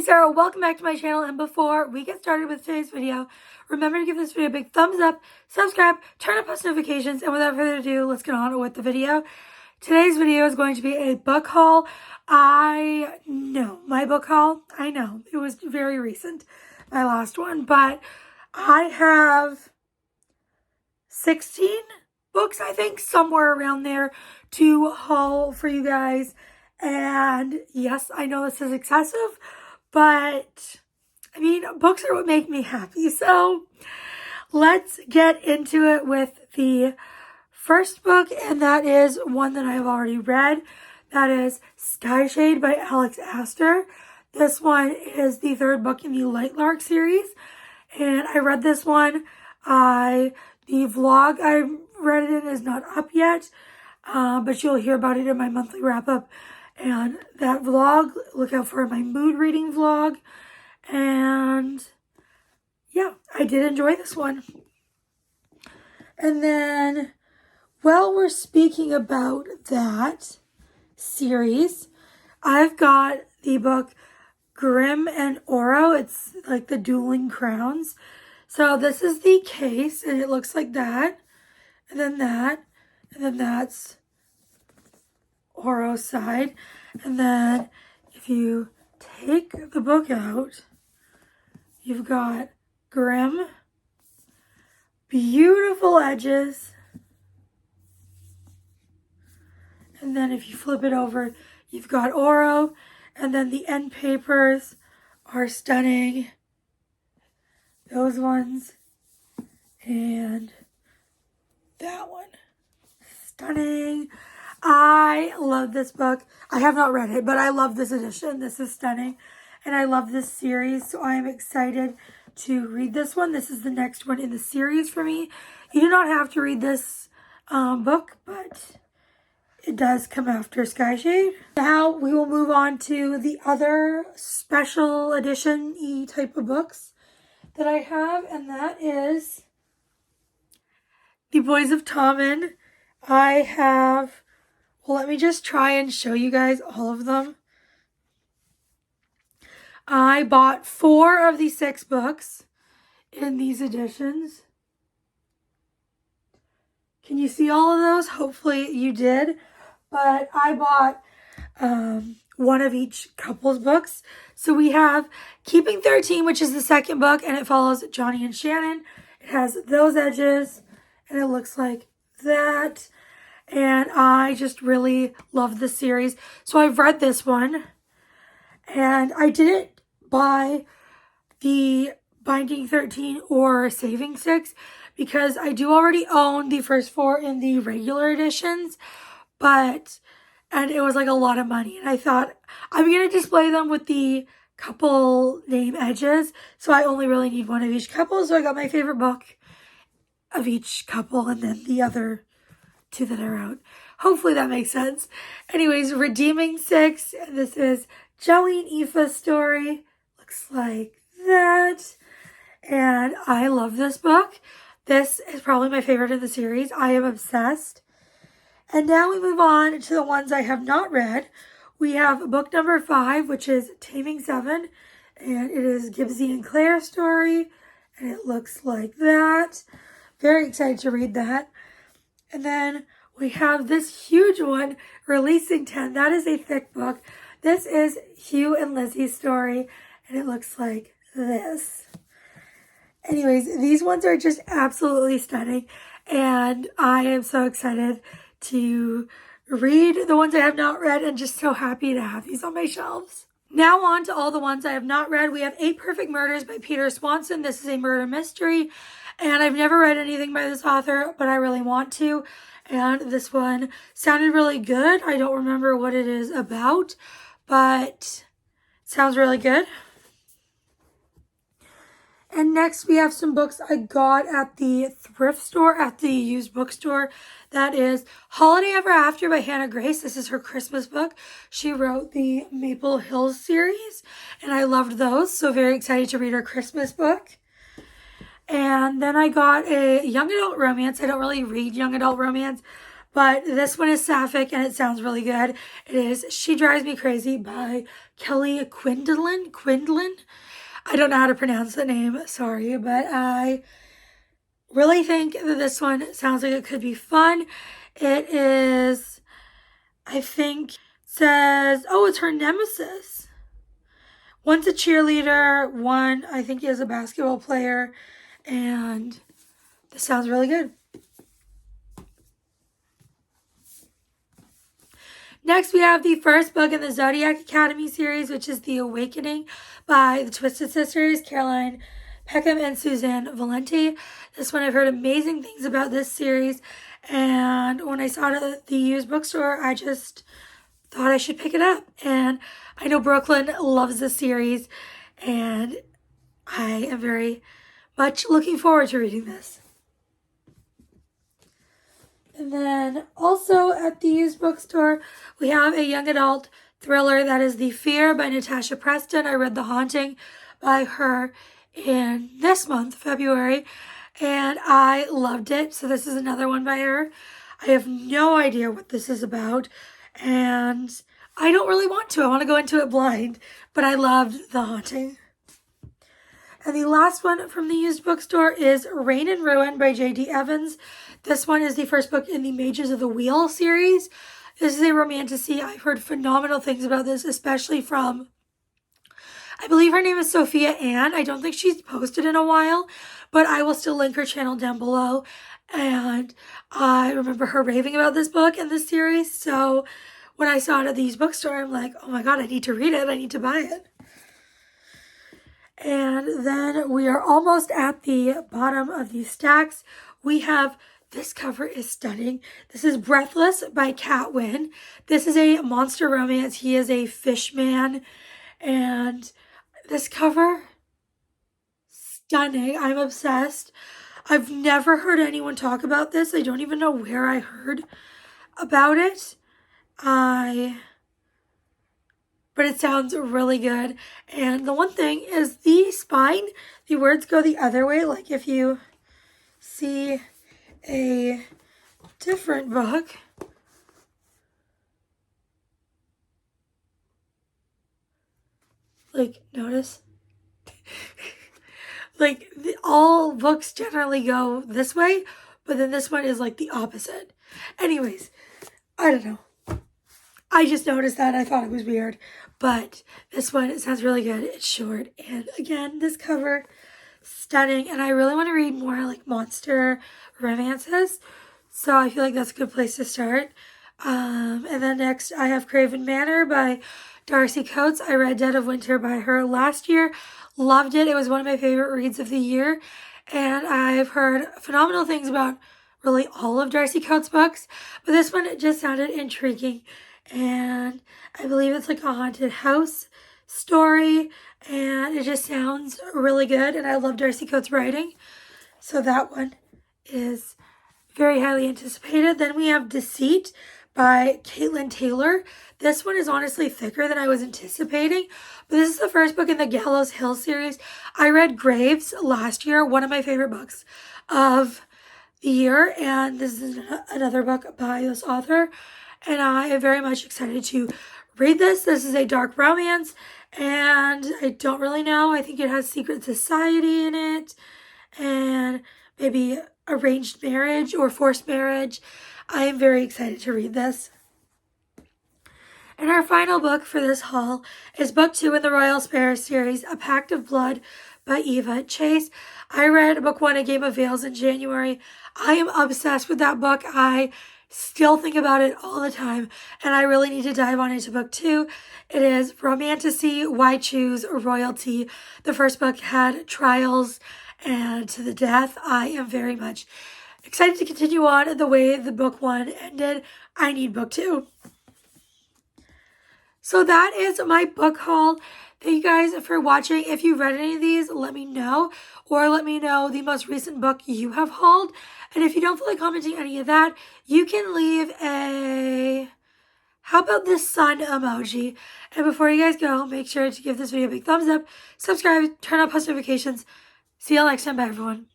Sarah, welcome back to my channel, and before we get started with today's video, remember to give this video a big thumbs up, subscribe, turn on post notifications, and without further ado, let's get on with the video. Today's video is going to be a book haul. I know it was very recent, my last one, but I have 16 books, I think, somewhere around there to haul for you guys. And yes, I know this is excessive, but I mean, books are what make me happy. So let's get into it with the first book, and that is one that I've already read. That is Skyshade by Alex Aster. This one is the third book in the Lightlark series, and I read this one. The vlog I read it in is not up yet, but you'll hear about it in my monthly wrap-up. And that vlog, look out for my mood reading vlog. And yeah, I did enjoy this one. And then, while we're speaking about that series, I've got the book Grimm and Oro. It's like the Dueling Crowns. So this is the case, and it looks like that. And then that. And then that's Oro's side. And then if you take the book out, you've got Grimm, beautiful edges, and then if you flip it over, you've got Oro, and then the end papers are stunning, those ones, and that one, stunning. I love this book. I have not read it, but I love this edition. This is stunning. And I love this series, so I am excited to read this one. This is the next one in the series for me. You do not have to read this book, but it does come after Skyshade. Now we will move on to the other special edition-y type of books that I have, and that is The Boys of Tommen. I have... Well, let me just try and show you guys all of them. I bought 4 of the 6 books in these editions. Can you see all of those? Hopefully you did. But I bought one of each couple's books. So we have Keeping 13, which is the second book, and it follows Johnny and Shannon. It has those edges, and it looks like that. And I just really love this series. So I've read this one. And I didn't buy the Binding 13 or Saving 6 because I do already own the first 4 in the regular editions. And it was like a lot of money. And I thought, I'm going to display them with the couple name edges. So I only really need one of each couple. So I got my favorite book of each couple and then the other 2 that are out. Hopefully that makes sense. Anyways, Redeeming 6. This is Joey and Aoife's story. Looks like that. And I love this book. This is probably my favorite in the series. I am obsessed. And now we move on to the ones I have not read. We have book number 5, which is Taming 7. And it is Gibbsy and Claire's story. And it looks like that. Very excited to read that. And then we have this huge one, Releasing 10. That is a thick book. This is Hugh and Lizzie's story, and it looks like this. Anyways, these ones are just absolutely stunning, and I am so excited to read the ones I have not read and just so happy to have these on my shelves. Now on to all the ones I have not read. We have 8 Perfect Murders by Peter Swanson. This is a murder mystery. And I've never read anything by this author, but I really want to. And this one sounded really good. I don't remember what it is about, but it sounds really good. And next we have some books I got at the thrift store, at the used bookstore. That is Holiday Ever After by Hannah Grace. This is her Christmas book. She wrote the Maple Hills series, and I loved those. So very excited to read her Christmas book. And then I got a young adult romance. I don't really read young adult romance, But this one is sapphic and it sounds really good. It is She Drives Me Crazy by Kelly Quinlan. I don't know how to pronounce the name, sorry, but I really think that this one sounds like it could be fun. It is, I think, says, oh, it's her nemesis. One's a cheerleader, one, I think, is a basketball player, and this sounds really good. Next, we have the first book in the Zodiac Academy series, which is The Awakening by the Twisted Sisters, Caroline Peckham and Suzanne Valenti. This one, I've heard amazing things about this series, and when I saw it at the used bookstore, I just thought I should pick it up. And I know Brooklyn loves this series, and I am very much looking forward to reading this. And then also at the used bookstore, we have a young adult thriller that is The Fear by Natasha Preston. I read The Haunting by her in this month, February, and I loved it. So this is another one by her. I have no idea what this is about, and I don't really want to. I want to go into it blind, but I loved The Haunting. And the last one from the used bookstore is Rain and Ruin by J.D. Evans. This one is the first book in the Mages of the Wheel series. This is a romantasy. I've heard phenomenal things about this, especially from, I believe her name is Sophia Ann. I don't think she's posted in a while, but I will still link her channel down below. And I remember her raving about this book and this series. So when I saw it at the used bookstore, I'm like, oh my God, I need to read it. I need to buy it. And then we are almost at the bottom of these stacks. We have, this cover is stunning. This is Breathless by Cat Wynn. This is a monster romance. He is a fish man. And this cover, stunning. I'm obsessed. I've never heard anyone talk about this. I don't even know where I heard about it. But it sounds really good. And the one thing is the spine, the words go the other way. Like if you see a different book, like notice, like all books generally go this way, but then this one is like the opposite. Anyways, I don't know. I just noticed that. I thought it was weird. But this one, it sounds really good. It's short. And again, this cover, stunning. And I really want to read more like monster romances. So I feel like that's a good place to start. And then next, I have Craven Manor by Darcy Coates. I read Dead of Winter by her last year. Loved it. It was one of my favorite reads of the year. And I've heard phenomenal things about really all of Darcy Coates' books. But this one just sounded intriguing. And I believe it's like a haunted house story, and it just sounds really good, and I love Darcy Coates' writing, so that one is very highly anticipated. Then we have Deceit by Caitlin Taylor. This one is honestly thicker than I was anticipating, but this is the first book in the Gallows Hill series. I read Graves last year, one of my favorite books of the year, and this is another book by this author. And I am very much excited to read this. This is a dark romance, and I don't really know. I think it has secret society in it, and maybe arranged marriage or forced marriage. I am very excited to read this. And our final book for this haul is book 2 in the Royal Sparrow series, A Pact of Blood by Eva Chase. I read book 1, A Game of Veils, in January. I am obsessed with that book. I still think about it all the time, and I really need to dive on into book 2. It is Romantasy, Why Choose Royalty. The first book had trials and to the death. I am very much excited to continue on the way the book 1 ended. I need book 2. So that is my book haul. Thank you guys for watching. If you read any of these, let me know, or let me know the most recent book you have hauled. And if you don't feel like commenting any of that, you can leave a, how about this sun emoji? And before you guys go, make sure to give this video a big thumbs up, subscribe, turn on post notifications. See you all next time. Bye, everyone.